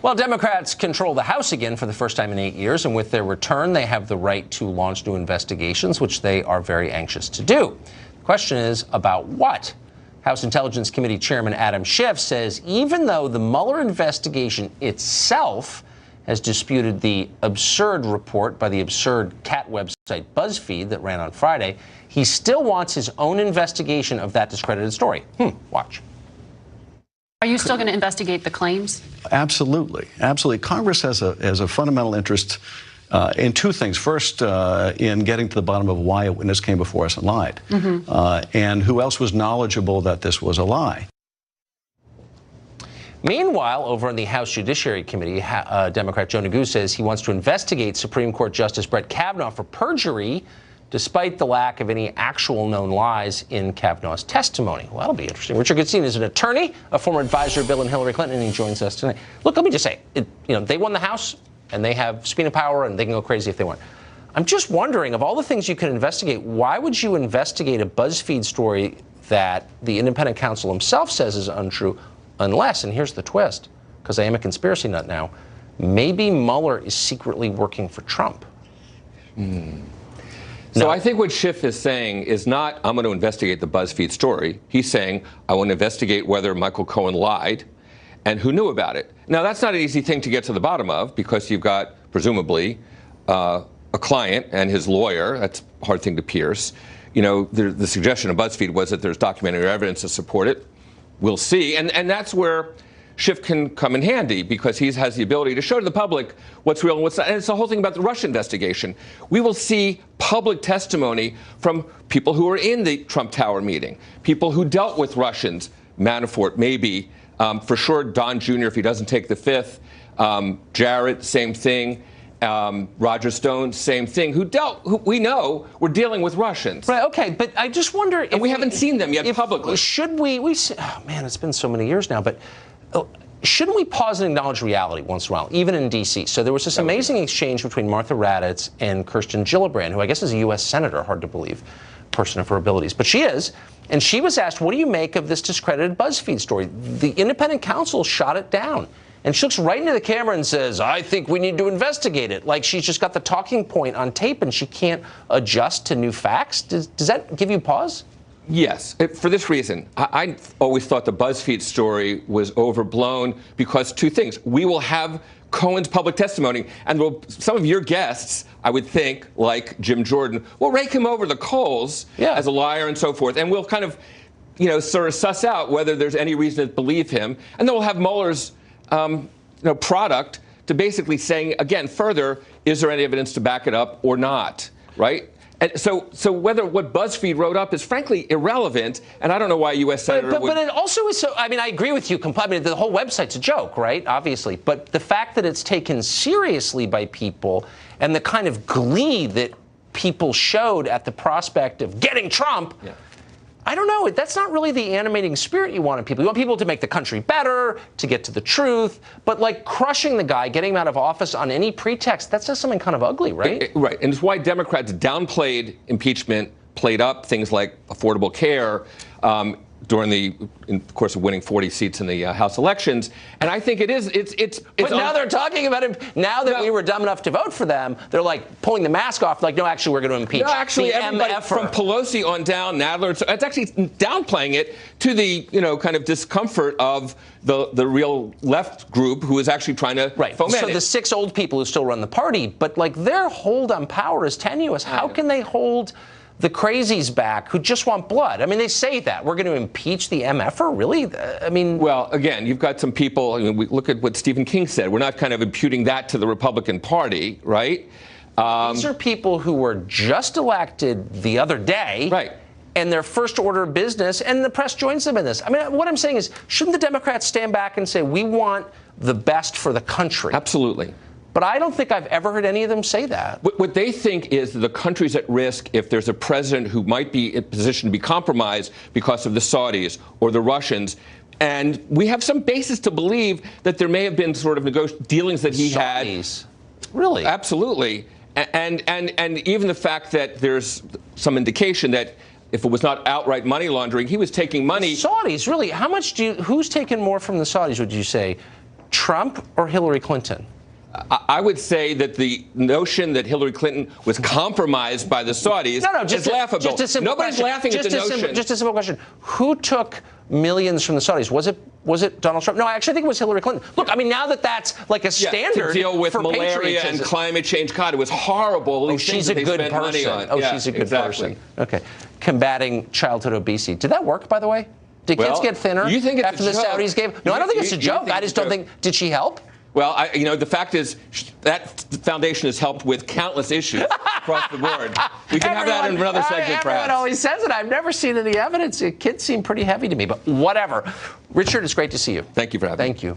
Well, Democrats control the House again for the first time in 8 years, and with their return, they have the right to launch new investigations, which they are very anxious to do. The question is about what? House Intelligence Committee Chairman Adam Schiff says even though the Mueller investigation itself has disputed the absurd report by the absurd cat website BuzzFeed that ran on Friday, he still wants his own investigation of that discredited story. Watch. Are you still going to investigate the claims? Absolutely. Absolutely. Congress has a fundamental interest in two things. First, in getting to the bottom of why a witness came before us and lied, and who else was knowledgeable that this was a lie. Meanwhile, over in the House Judiciary Committee, Democrat Joe Neguse says he wants to investigate Supreme Court Justice Brett Kavanaugh for perjury, despite the lack of any actual known lies in Kavanaugh's testimony. Well, that'll be interesting. Richard Goodstein is an attorney, a former advisor of Bill and Hillary Clinton, and he joins us tonight. Look, let me just say, they won the House, and they have subpoena power, and they can go crazy if they want. I'm just wondering, of all the things you can investigate, why would you investigate a BuzzFeed story that the independent counsel himself says is untrue, unless, and here's the twist, because I am a conspiracy nut now, maybe Mueller is secretly working for Trump. So I think what Schiff is saying is not, I'm going to investigate the BuzzFeed story. He's saying, I want to investigate whether Michael Cohen lied and who knew about it. Now, that's not an easy thing to get to the bottom of because you've got, presumably, a client and his lawyer. That's a hard thing to pierce. The suggestion of BuzzFeed was that there's documentary evidence to support it. We'll see. And that's where Schiff can come in handy because he has the ability to show to the public what's real and what's not. And it's the whole thing about the Russia investigation. We will see public testimony from people who were in the Trump Tower meeting, people who dealt with Russians, Manafort, maybe, for sure Don Jr. if he doesn't take the fifth, Jarrett, same thing. Roger Stone, same thing, who we know were dealing with Russians. Right, okay, but I just wonder if we haven't seen them yet publicly. Should we oh man, it's been so many years now, but shouldn't we pause and acknowledge reality once in a while, even in D.C.? So there was this amazing exchange between Martha Raddatz and Kirsten Gillibrand, who I guess is a U.S. senator, hard to believe, person of her abilities. But she is, and she was asked, what do you make of this discredited BuzzFeed story? The independent counsel shot it down. And she looks right into the camera and says, I think we need to investigate it. Like she's just got the talking point on tape and she can't adjust to new facts. Does that give you pause? Yes, for this reason. I always thought the BuzzFeed story was overblown because two things. We will have Cohen's public testimony, and some of your guests, I would think, like Jim Jordan, will rake him over the coals as a liar and so forth, and we'll kind of, sort of suss out whether there's any reason to believe him, and then we'll have Mueller's, product to basically saying, again, further, is there any evidence to back it up or not, right? And so whether what BuzzFeed wrote up is frankly irrelevant, and I don't know why a U.S. senator would... But it also is so... I mean, I agree with you completely. I mean, the whole website's a joke, right? Obviously. But the fact that it's taken seriously by people and the kind of glee that people showed at the prospect of getting Trump... Yeah. I don't know. That's not really the animating spirit you want in people. You want people to make the country better, to get to the truth. But like crushing the guy, getting him out of office on any pretext, that's just something kind of ugly, right? Right. And it's why Democrats downplayed impeachment, played up things like Affordable Care in the course of winning 40 seats in the House elections. And I think it's But now they're talking about him. Now that we were dumb enough to vote for them, they're like pulling the mask off. Like, no, actually, we're going to impeach. No, actually, everybody MFer. from Pelosi on down, Nadler. So it's actually downplaying it to the kind of discomfort of the real left group who is actually trying to foment it. So the 6 old people who still run the party, but like their hold on power is tenuous. How can they hold the crazies back who just want blood? I mean, they say that. We're going to impeach the MFer? Really? I mean... Well, again, you've got some people... I mean, we look at what Stephen King said. We're not kind of imputing that to the Republican Party, right? These are people who were just elected the other day. Right. And their first order of business, and the press joins them in this. I mean, what I'm saying is, shouldn't the Democrats stand back and say, we want the best for the country? Absolutely. But I don't think I've ever heard any of them say that. What they think is that the country's at risk if there's a president who might be in a position to be compromised because of the Saudis or the Russians. And we have some basis to believe that there may have been sort of dealings that he Saudis. had. Really? Absolutely. And even the fact that there's some indication that if it was not outright money laundering, he was taking money. The Saudis, really? How much who's taken more from the Saudis, would you say? Trump or Hillary Clinton? I would say that the notion that Hillary Clinton was compromised by the Saudis is laughable. Just a simple Nobody's question. laughing at the notion. Just a simple question. Who took millions from the Saudis? Was it Donald Trump? No, I actually think it was Hillary Clinton. Look, I mean, now that's like a standard to deal with for malaria and climate change. God, it was horrible. She's a good person. She's a good person. Okay. Combating childhood obesity. Did that work, by the way? Did kids get thinner after the Saudis gave? No, I don't think it's a joke. I just don't think. Did she help? Well, the fact is that foundation has helped with countless issues across the board. We can have that in another segment, perhaps. Everyone always says it. I've never seen any evidence. Kids seem pretty heavy to me, but whatever. Richard, it's great to see you. Thank you for having me. Thank you.